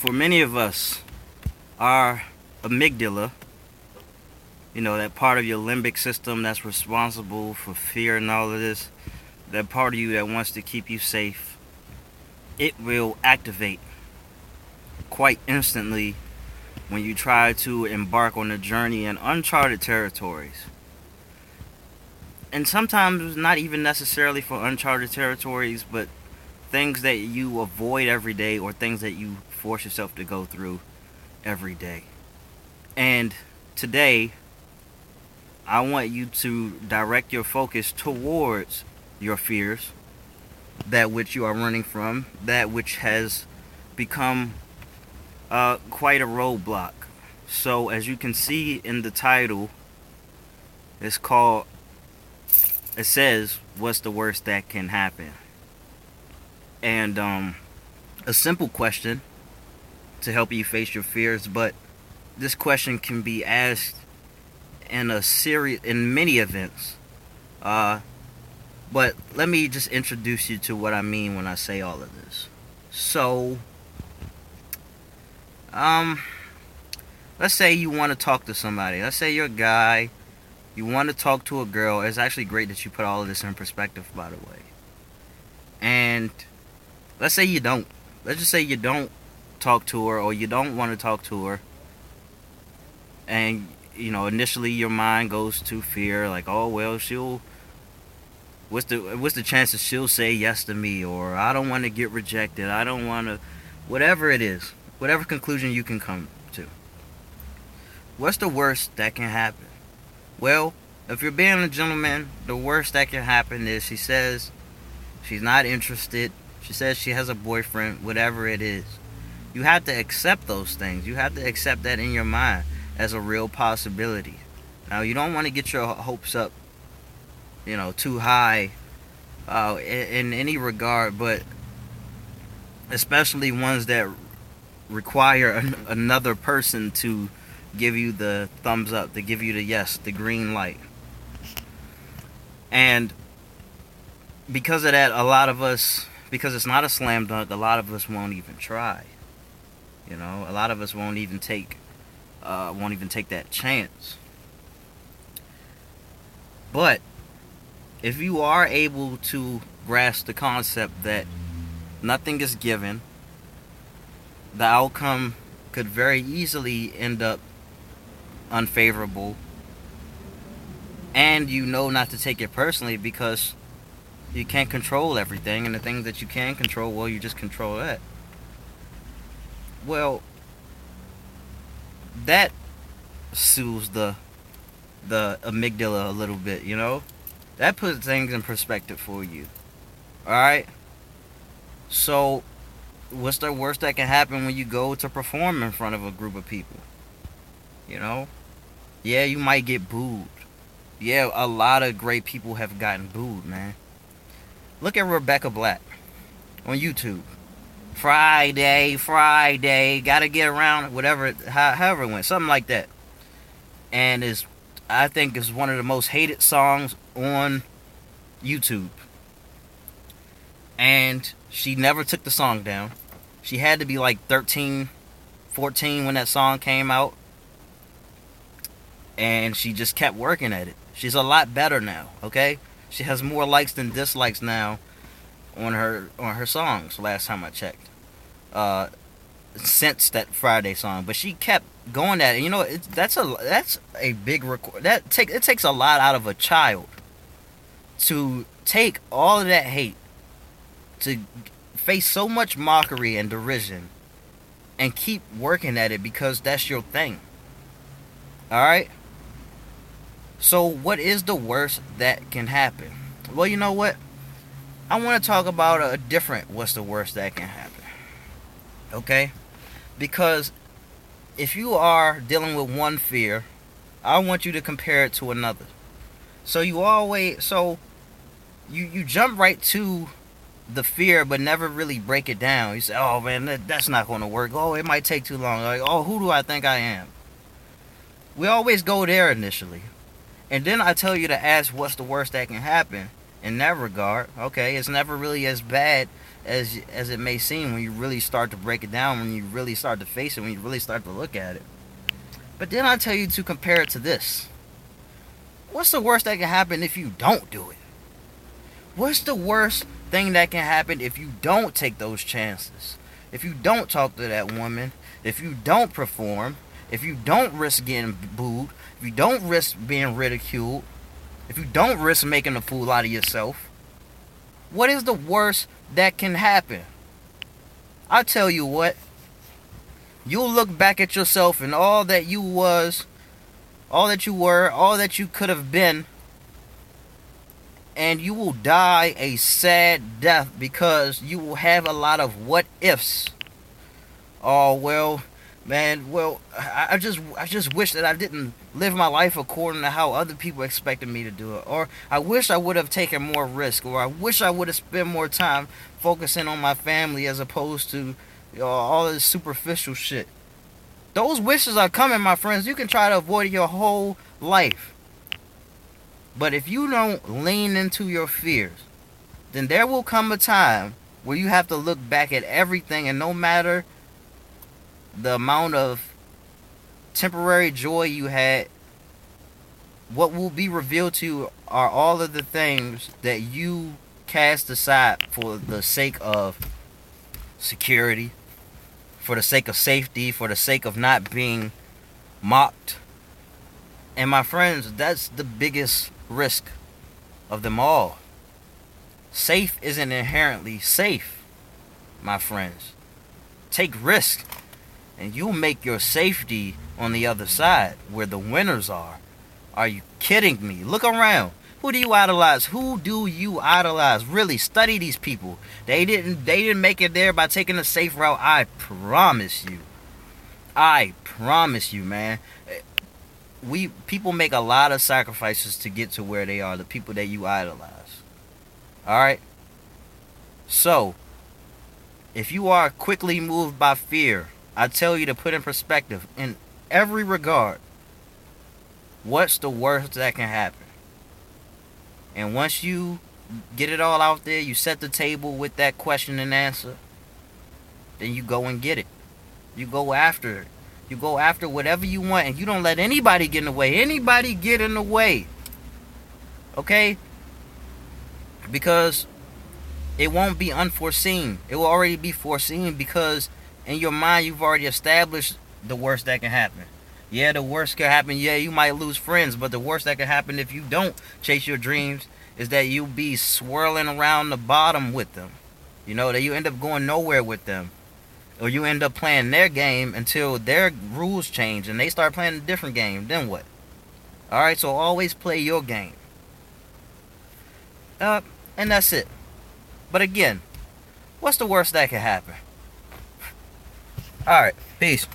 for many of us, our amygdala, that part of your limbic system that's responsible for fear and all of this, that part of you that wants to keep you safe, it will activate quite instantly when you try to embark on a journey in uncharted territories. And sometimes not even necessarily for uncharted territories, but things that you avoid every day or things that you force yourself to go through every day. And today, I want you to direct your focus towards your fears, that which you are running from, that which has become quite a roadblock. So, as you can see in the title, it says, "What's the worst that can happen?" And a simple question to help you face your fears, but this question can be asked in many events. But let me just introduce you to what I mean when I say all of this. So, let's say you want to talk to somebody. Let's say you're a guy, you want to talk to a girl. It's actually great that you put all of this in perspective, by the way. And let's say you don't. Let's just say you don't talk to her, or you don't want to talk to her. And, initially your mind goes to fear, like, oh, well, what's the chances she'll say yes to me, or I don't want to get rejected, I don't want to, whatever it is, whatever conclusion you can come to. What's the worst that can happen? Well, if you're being a gentleman, the worst that can happen is she says she's not interested, she says she has a boyfriend, whatever it is. You have to accept those things. You have to accept that in your mind as a real possibility. Now, you don't want to get your hopes up, too high in any regard, but especially ones that require another person to give you the thumbs up, to give you the yes, the green light. And because of that, a lot of us, because it's not a slam dunk, a lot of us won't even try. A lot of us won't even take that chance. But if you are able to grasp the concept that nothing is given, the outcome could very easily end up unfavorable, and not to take it personally, because you can't control everything, and the things that you can control, well, you just control that. Well, that soothes the amygdala a little bit, That puts things in perspective for you. Alright? So, what's the worst that can happen when you go to perform in front of a group of people? Yeah, you might get booed. Yeah, a lot of great people have gotten booed, man. Look at Rebecca Black on YouTube. Friday, gotta get around, whatever, however it went, something like that. And I think it's one of the most hated songs on YouTube. And she never took the song down. She had to be like 13, 14 when that song came out. And she just kept working at it. She's a lot better now, okay? She has more likes than dislikes now on her songs, last time I checked. Since that Friday song, but she kept going at it. That's a big record. It takes a lot out of a child to take all of that hate, to face so much mockery and derision, and keep working at it because that's your thing. All right. So, what is the worst that can happen? Well, you know what? I want to talk about a different what's the worst that can happen. Okay? Because if you are dealing with one fear, I want you to compare it to another. So you jump right to the fear, but never really break it down. You say, oh man, that's not going to work. Oh, it might take too long. Like, oh, who do I think I am? We always go there initially. And then I tell you to ask what's the worst that can happen in that regard. Okay, it's never really as bad as it may seem when you really start to break it down, when you really start to face it, when you really start to look at it. But then I tell you to compare it to this. What's the worst that can happen if you don't do it? What's the worst thing that can happen if you don't take those chances? If you don't talk to that woman, if you don't perform, if you don't risk getting booed, if you don't risk being ridiculed, if you don't risk making a fool out of yourself, what is the worst that can happen? I tell you what, you'll look back at yourself and all that you was, all that you were, all that you could have been, and you will die a sad death because you will have a lot of what ifs. Oh, well, man, well, I just wish that I didn't live my life according to how other people expected me to do it. Or I wish I would have taken more risk. Or I wish I would have spent more time focusing on my family as opposed to all this superficial shit. Those wishes are coming, my friends. You can try to avoid it your whole life. But if you don't lean into your fears, then there will come a time where you have to look back at everything, and no matter the amount of temporary joy you had, what will be revealed to you are all of the things that you cast aside for the sake of security, for the sake of safety, for the sake of not being mocked. And my friends, that's the biggest risk of them all. Safe isn't inherently safe, my friends. Take risks, and you'll make your safety on the other side, where the winners are. Are you kidding me? Look around. Who do you idolize? Who do you idolize? Really, study these people. They didn't make it there by taking a safe route. I promise you. I promise you, man. People make a lot of sacrifices to get to where they are, the people that you idolize. Alright? So, if you are quickly moved by fear, I tell you to put in perspective, in every regard, what's the worst that can happen? And once you get it all out there, you set the table with that question and answer, then you go and get it. You go after it. You go after whatever you want, and you don't let anybody get in the way. Anybody get in the way. Okay? Because it won't be unforeseen. It will already be foreseen, because in your mind you've already established the worst that can happen. Yeah, the worst can happen. Yeah, you might lose friends, but the worst that can happen if you don't chase your dreams is that you'll be swirling around the bottom with them. You know, that you end up going nowhere with them. Or you end up playing their game until their rules change and they start playing a different game. Then what? Alright, so always play your game. And that's it. But again, what's the worst that can happen? Alright, peace.